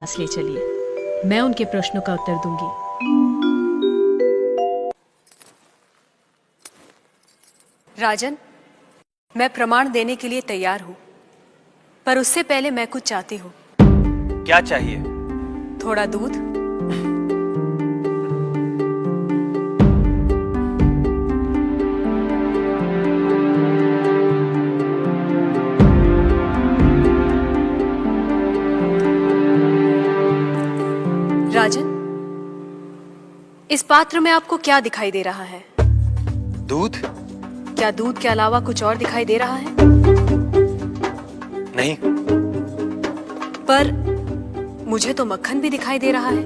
पास ले चलिए, मैं उनके प्रश्नों का उत्तर दूंगी। राजन, मैं प्रमाण देने के लिए तैयार हूं, पर उससे पहले मैं कुछ चाहती हूं। क्या चाहिए? थोड़ा दूध। राजन, इस पात्र में आपको क्या दिखाई दे रहा है? दूध? क्या दूध के अलावा कुछ और दिखाई दे रहा है? नहीं। पर मुझे तो मक्खन भी दिखाई दे रहा है।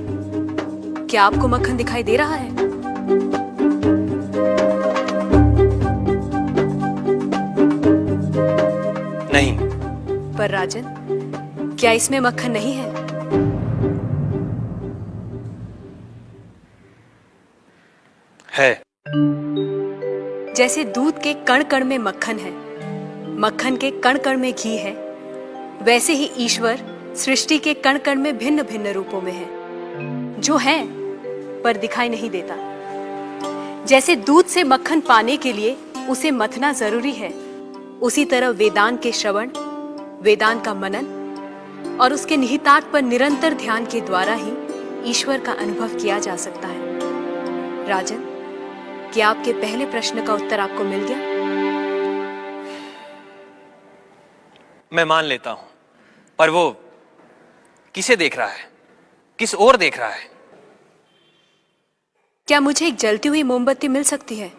क्या आपको मक्खन दिखाई दे रहा है? नहीं। पर राजन, क्या इसमें मक्खन नहीं है? है। जैसे दूध के कण कण में मक्खन है, मक्खन के कण कण में घी है, वैसे ही ईश्वर सृष्टि के कण कण में भिन्न भिन्न रूपों में है, जो है पर दिखाई नहीं देता। जैसे दूध से मक्खन पाने के लिए उसे मथना जरूरी है, उसी तरह वेदांत के श्रवण, वेदांत का मनन और उसके निहितार्थ पर निरंतर ध्यान के द्वारा ही ईश्वर का अनुभव किया जा सकता है। राजन, क्या आपके पहले प्रश्न का उत्तर आपको मिल गया? मैं मान लेता हूं, पर वो किसे देख रहा है? किस ओर देख रहा है? क्या मुझे एक जलती हुई मोमबत्ती मिल सकती है?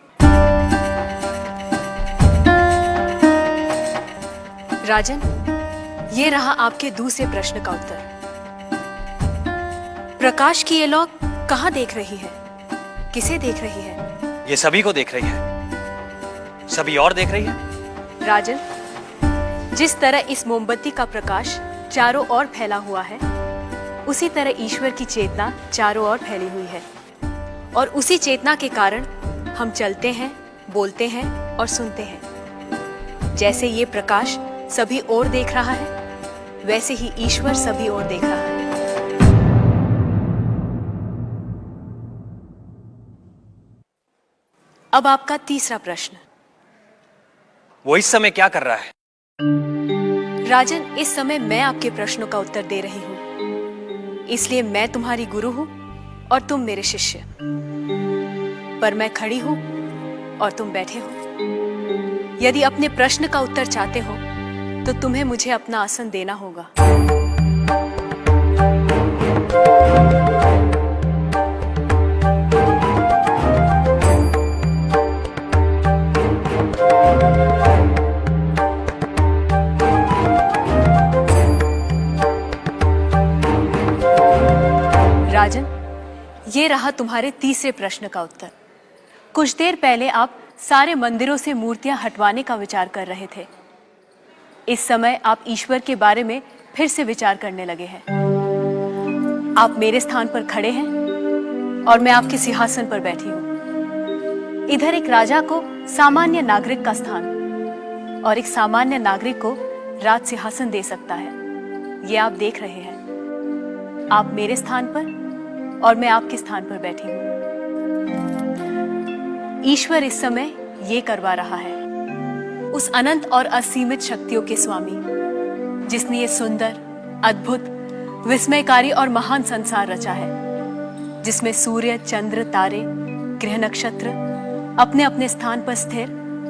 राजन, ये रहा आपके दूसरे प्रश्न का उत्तर। प्रकाश की ये लौ कहां देख रही है? किसे देख रही है? ये सभी को देख रही है। सभी और देख रही है। राजन, जिस तरह इस मोमबत्ती का प्रकाश चारों ओर फैला हुआ है, उसी तरह ईश्वर की चेतना चारों ओर फैली हुई है, और उसी चेतना के कारण हम चलते हैं, बोलते हैं और सुनते हैं। जैसे ये प्रकाश सभी ओर देख रहा है, वैसे ही ईश्वर सभी ओर देख रहा है। अब आपका तीसरा प्रश्न। वो इस समय क्या कर रहा है? राजन, इस समय मैं आपके प्रश्नों का उत्तर दे रही हूं, इसलिए मैं तुम्हारी गुरु हूं और तुम मेरे शिष्य। पर मैं खड़ी हूं और तुम बैठे हो। यदि अपने प्रश्न का उत्तर चाहते हो तो तुम्हें मुझे अपना आसन देना होगा। राजन, ये रहा तुम्हारे तीसरे प्रश्न का उत्तर। कुछ देर पहले आप सारे मंदिरों से मूर्तियां हटवाने का विचार कर रहे थे। इस समय आप ईश्वर के बारे में फिर से विचार करने लगे हैं। आप मेरे स्थान पर खड़े हैं और मैं आपके सिंहासन पर बैठी हूं। इधर एक राजा को सामान्य नागरिक का स्थान और एक सामान्य नागरिक को राज सिंहासन दे सकता है। ये आप देख रहे हैं। आप मेरे स्थान पर और मैं आपके स्थान पर बैठी हूं। ईश्वर इस समय ये करवा रहा है। उस अनंत और असीमित शक्तियों के स्वामी, जिसने ये सुंदर, अद्भुत, विस्मयकारी और महान संसार रचा है, जिसमें सूर्य, चंद्र, तारे, ग्रह, नक्षत्र अपने अपने स्थान पर स्थिर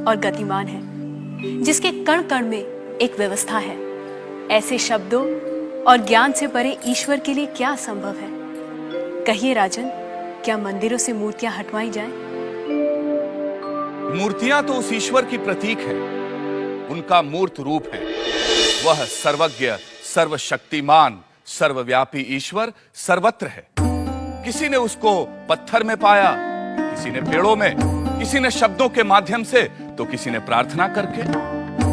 और गतिमान है, जिसके कण कण में एक व्यवस्था है। ऐसे शब्दों और ज्ञान से परे ईश्वर के लिए क्या असंभव है? कहिए राजन, क्या मंदिरों से मूर्तियां हटवाई जाएं? मूर्तियां तो उस ईश्वर की प्रतीक है, उनका मूर्त रूप है। वह सर्वज्ञ, सर्वशक्तिमान, सर्वव्यापी ईश्वर सर्वत्र है। किसी ने उसको पत्थर में पाया, किसी ने पेड़ों में, किसी ने शब्दों के माध्यम से, तो किसी ने प्रार्थना करके।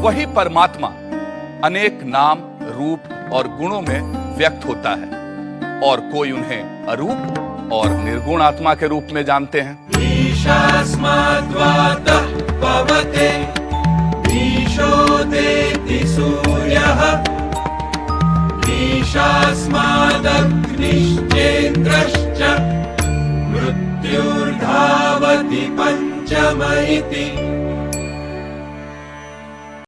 वही परमात्मा अनेक नाम, रूप और गुणों में व्यक्त होता है, और कोई उन्हें अरूप और निर्गुण आत्मा के रूप में जानते हैं। ईशास्माद्वातः पवते ईशो देति सूर्यः ईशास्मादग्निश्चेन्द्रश्च मृत्युर्धावति पञ्चम इति